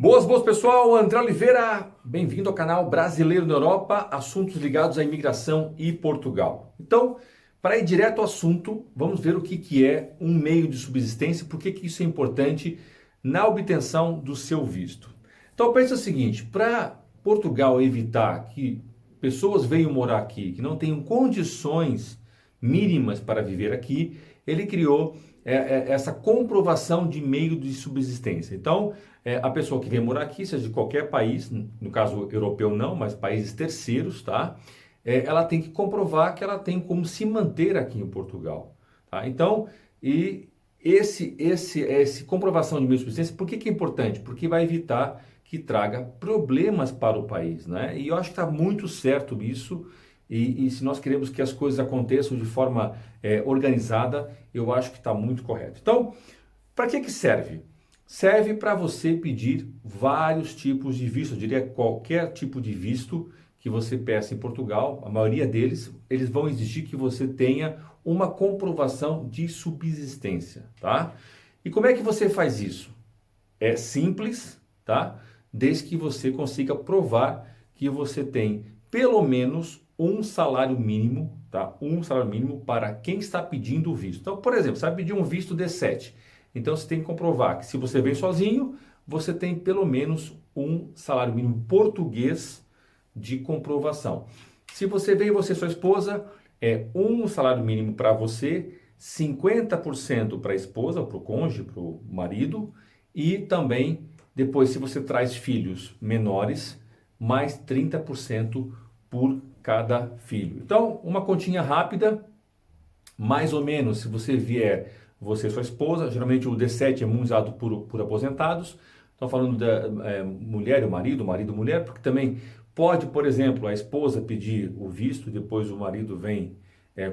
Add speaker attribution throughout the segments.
Speaker 1: Boas pessoal, André Oliveira, bem-vindo ao canal Brasileiro na Europa, assuntos ligados à imigração e Portugal. Então, para ir direto ao assunto, vamos ver o que é um meio de subsistência, por que isso é importante na obtenção do seu visto. Então, pensa o seguinte, para Portugal evitar que pessoas venham morar aqui, que não tenham condições mínimas para viver aqui, ele criou essa comprovação de meio de subsistência. Então, a pessoa que vem morar aqui, seja de qualquer país, no caso europeu não, mas países terceiros, tá? Ela tem que comprovar que ela tem como se manter aqui em Portugal, tá? Então, e esse comprovação de meio de subsistência, por que é importante? Porque vai evitar que traga problemas para o país, né? E eu acho que está muito certo isso. E se nós queremos que as coisas aconteçam de forma organizada, eu acho que está muito correto. Então, para que serve? Serve para você pedir vários tipos de visto, eu diria qualquer tipo de visto que você peça em Portugal, a maioria deles, eles vão exigir que você tenha uma comprovação de subsistência, tá? E como é que você faz isso? É simples, tá? Desde que você consiga provar que você tem pelo menos um salário mínimo, tá? Um salário mínimo para quem está pedindo o visto. Então, por exemplo, você vai pedir um visto D7. Então, você tem que comprovar que se você vem sozinho, você tem pelo menos um salário mínimo português de comprovação. Se você vem você e sua esposa, é um salário mínimo para você, 50% para a esposa, para o cônjuge, para o marido, e também, depois, se você traz filhos menores, mais 30% por cada filho. Então, uma continha rápida, mais ou menos, se você vier, você e sua esposa, geralmente o D7 é muito usado por aposentados, estou falando da mulher e o marido e mulher, porque também pode, por exemplo, a esposa pedir o visto, depois o marido vem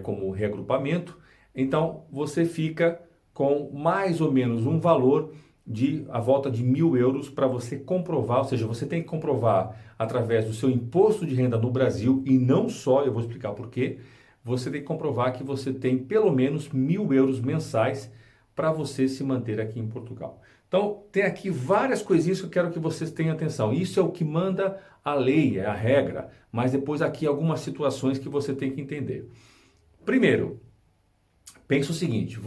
Speaker 1: como reagrupamento, então você fica com mais ou menos um valor de a volta de 1.000 euros para você comprovar, ou seja, você tem que comprovar através do seu imposto de renda no Brasil e não só, eu vou explicar por quê, você tem que comprovar que você tem pelo menos 1.000 euros mensais para você se manter aqui em Portugal. Então, tem aqui várias coisinhas que eu quero que vocês tenham atenção. Isso é o que manda a lei, é a regra, mas depois aqui algumas situações que você tem que entender. Primeiro, pensa o seguinte,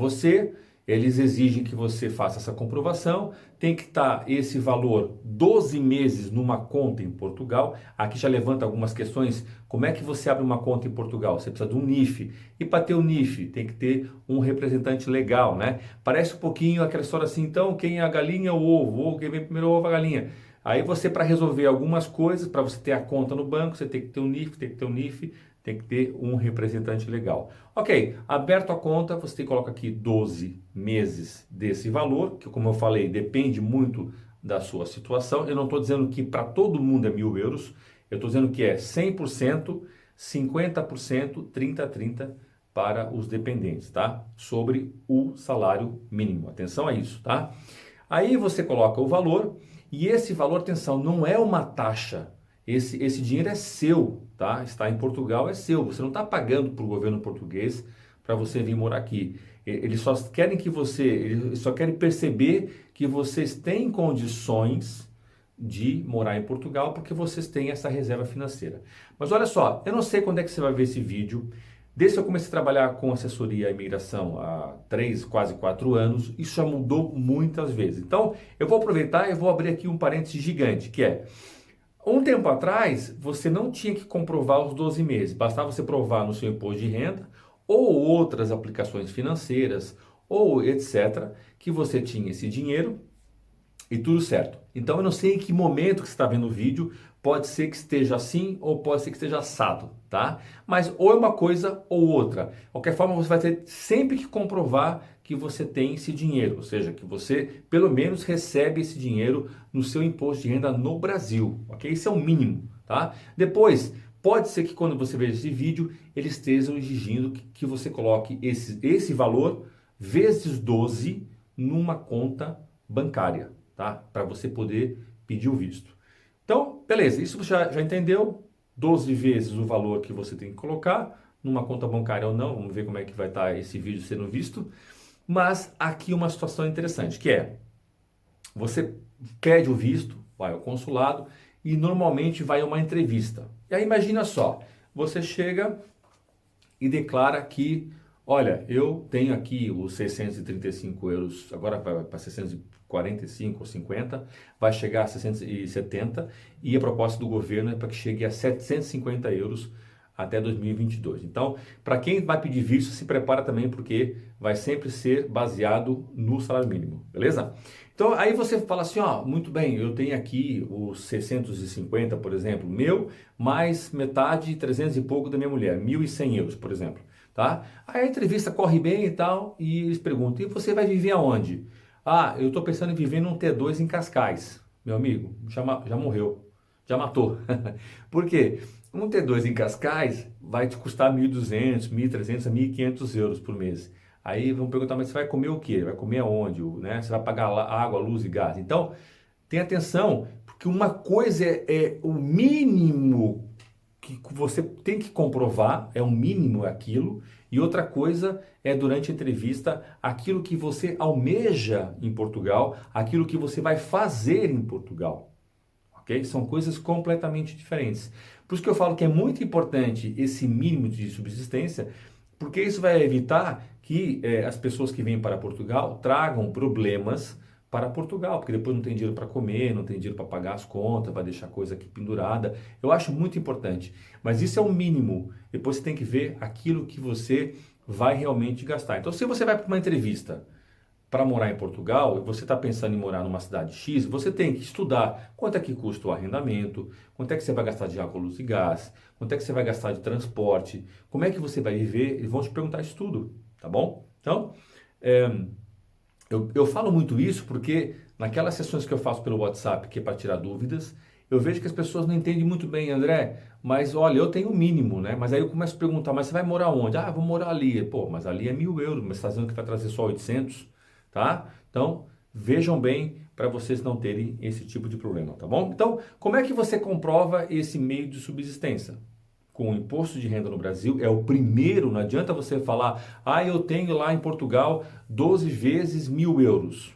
Speaker 1: eles exigem que você faça essa comprovação, tem que estar esse valor 12 meses numa conta em Portugal. Aqui já levanta algumas questões, como é que você abre uma conta em Portugal? Você precisa de um NIF, e para ter o NIF tem que ter um representante legal, né? Parece um pouquinho aquela história assim, então quem é a galinha ou o ovo, ou quem vem primeiro o ovo a galinha. Aí você, para resolver algumas coisas, para você ter a conta no banco, você tem que ter um NIF, tem que ter um representante legal. Ok, aberto a conta, você coloca aqui 12 meses desse valor, que como eu falei, depende muito da sua situação. Eu não estou dizendo que para todo mundo é 1.000 euros, eu estou dizendo que é 100%, 50%, 30-30 para os dependentes, tá? Sobre o salário mínimo. Atenção a isso, tá? Aí você coloca o valor, e esse valor, atenção, não é uma taxa. Esse dinheiro é seu, tá? Está em Portugal, é seu. Você não está pagando para o governo português para você vir morar aqui. Eles só querem eles só querem perceber que vocês têm condições de morar em Portugal porque vocês têm essa reserva financeira. Mas olha só, eu não sei quando é que você vai ver esse vídeo. Desde que eu comecei a trabalhar com assessoria à imigração há 3, quase 4 anos, isso já mudou muitas vezes. Então, eu vou aproveitar e vou abrir aqui um parênteses gigante, que é, um tempo atrás, você não tinha que comprovar os 12 meses, bastava você provar no seu imposto de renda ou outras aplicações financeiras ou etc, que você tinha esse dinheiro e tudo certo. Então eu não sei em que momento que você está vendo o vídeo, pode ser que esteja assim ou pode ser que esteja assado, tá? Mas ou é uma coisa ou outra. De qualquer forma, você vai ter sempre que comprovar que você tem esse dinheiro, ou seja, que você pelo menos recebe esse dinheiro no seu imposto de renda no Brasil, ok? Isso é o mínimo, tá? Depois, pode ser que quando você veja esse vídeo, eles estejam exigindo que você coloque esse valor vezes 12 numa conta bancária, tá? Para você poder pedir o visto. Então, beleza, isso você já entendeu, 12 vezes o valor que você tem que colocar, numa conta bancária ou não, vamos ver como é que vai estar esse vídeo sendo visto. Mas aqui uma situação interessante, que é, você pede o visto, vai ao consulado e normalmente vai a uma entrevista. E aí imagina só, você chega e declara que, olha, eu tenho aqui os 635 euros, agora vai para 645 ou 50, vai chegar a 670 e a proposta do governo é para que chegue a 750 euros até 2022. Então, para quem vai pedir visto, se prepara também, porque vai sempre ser baseado no salário mínimo, beleza? Então, aí você fala assim, ó, muito bem, eu tenho aqui os 650, por exemplo, meu, mais metade, 300 e pouco da minha mulher, 1.100 euros, por exemplo, tá? Aí a entrevista corre bem e tal, e eles perguntam, e você vai viver aonde? Ah, eu estou pensando em viver num T2 em Cascais. Meu amigo, já morreu, já matou. Por quê? Um T2 em Cascais vai te custar 1.200, 1.300, 1.500 euros por mês. Aí vão perguntar, mas você vai comer o quê? Vai comer aonde? Né? Você vai pagar água, luz e gás. Então, tenha atenção, porque uma coisa é o mínimo que você tem que comprovar, é o mínimo aquilo, e outra coisa é durante a entrevista aquilo que você almeja em Portugal, aquilo que você vai fazer em Portugal. Okay? São coisas completamente diferentes. Por isso que eu falo que é muito importante esse mínimo de subsistência, porque isso vai evitar que as pessoas que vêm para Portugal tragam problemas para Portugal, porque depois não tem dinheiro para comer, não tem dinheiro para pagar as contas, vai deixar coisa aqui pendurada. Eu acho muito importante, mas isso é o mínimo. Depois você tem que ver aquilo que você vai realmente gastar. Então, se você vai para uma entrevista para morar em Portugal e você está pensando em morar numa cidade X, você tem que estudar quanto é que custa o arrendamento, quanto é que você vai gastar de água, luz e gás, quanto é que você vai gastar de transporte, como é que você vai viver, eles vão te perguntar isso tudo, tá bom? Então, eu falo muito isso porque naquelas sessões que eu faço pelo WhatsApp, que é para tirar dúvidas, eu vejo que as pessoas não entendem muito bem, André, mas olha, eu tenho o mínimo, né? Mas aí eu começo a perguntar, mas você vai morar onde? Ah, vou morar ali. Pô, mas ali é 1.000 euros, mas você está dizendo que vai trazer só 800, tá? Então, vejam bem para vocês não terem esse tipo de problema, tá bom? Então, como é que você comprova esse meio de subsistência? Com o imposto de renda no Brasil, é o primeiro, não adianta você falar, ah, eu tenho lá em Portugal 12 vezes 1.000 euros.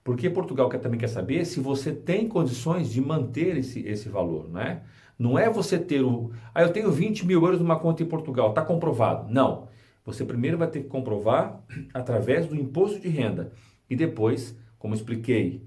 Speaker 1: Porque Portugal também quer saber se você tem condições de manter esse valor, né? Não é você ter eu tenho 20.000 euros numa conta em Portugal, está comprovado. Não. Você primeiro vai ter que comprovar através do imposto de renda. E depois, como expliquei,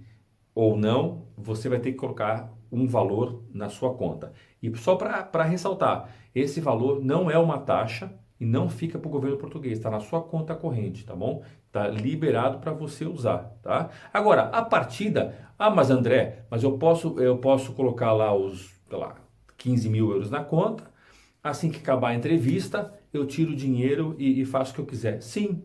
Speaker 1: ou não, você vai ter que colocar um valor na sua conta. E só para ressaltar, esse valor não é uma taxa e não fica para o governo português, está na sua conta corrente, tá bom? Está liberado para você usar, tá? Agora, a partida, mas André, mas eu posso colocar lá os, sei lá, 15.000 euros na conta, assim que acabar a entrevista, eu tiro o dinheiro e faço o que eu quiser. Sim.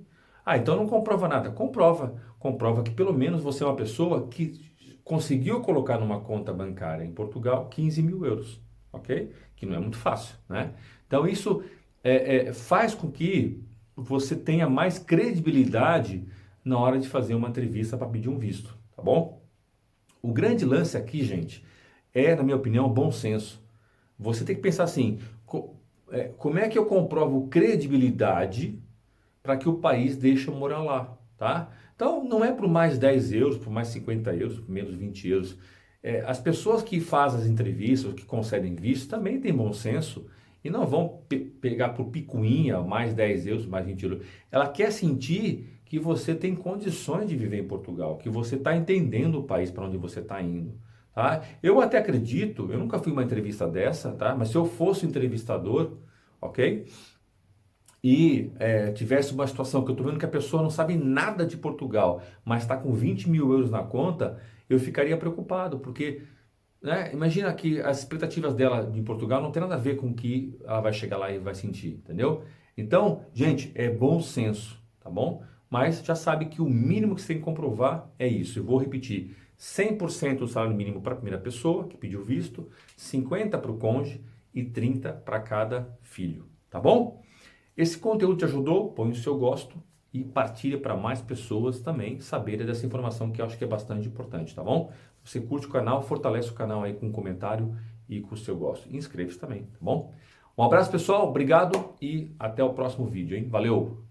Speaker 1: Então não comprova nada. Comprova que pelo menos você é uma pessoa que conseguiu colocar numa conta bancária em Portugal 15.000 euros, ok? Que não é muito fácil, né? Então isso faz com que você tenha mais credibilidade na hora de fazer uma entrevista para pedir um visto, tá bom? O grande lance aqui, gente, na minha opinião, bom senso. Você tem que pensar assim, como é que eu comprovo credibilidade para que o país deixe eu morar lá, tá? Então, não é por mais 10 euros, por mais 50 euros, por menos 20 euros. As pessoas que fazem as entrevistas, que concedem visto, também têm bom senso e não vão pegar por picuinha mais 10 euros, mais 20 euros. Ela quer sentir que você tem condições de viver em Portugal, que você está entendendo o país para onde você está indo. Tá? Eu até acredito, eu nunca fui uma entrevista dessa, tá? Mas se eu fosse entrevistador, ok? E tivesse uma situação que eu estou vendo que a pessoa não sabe nada de Portugal, mas está com 20.000 euros na conta, eu ficaria preocupado, porque né, imagina que as expectativas dela em Portugal não tem nada a ver com o que ela vai chegar lá e vai sentir, entendeu? Então, gente, é bom senso, tá bom? Mas já sabe que o mínimo que você tem que comprovar é isso. Eu vou repetir, 100% do salário mínimo para a primeira pessoa que pediu visto, 50% para o cônjuge e 30% para cada filho, tá bom? Esse conteúdo te ajudou? Põe o seu gosto e partilha para mais pessoas também saberem dessa informação que eu acho que é bastante importante, tá bom? Você curte o canal, fortalece o canal aí com um comentário e com o seu gosto. Inscreva-se também, tá bom? Um abraço pessoal, obrigado e até o próximo vídeo, hein? Valeu!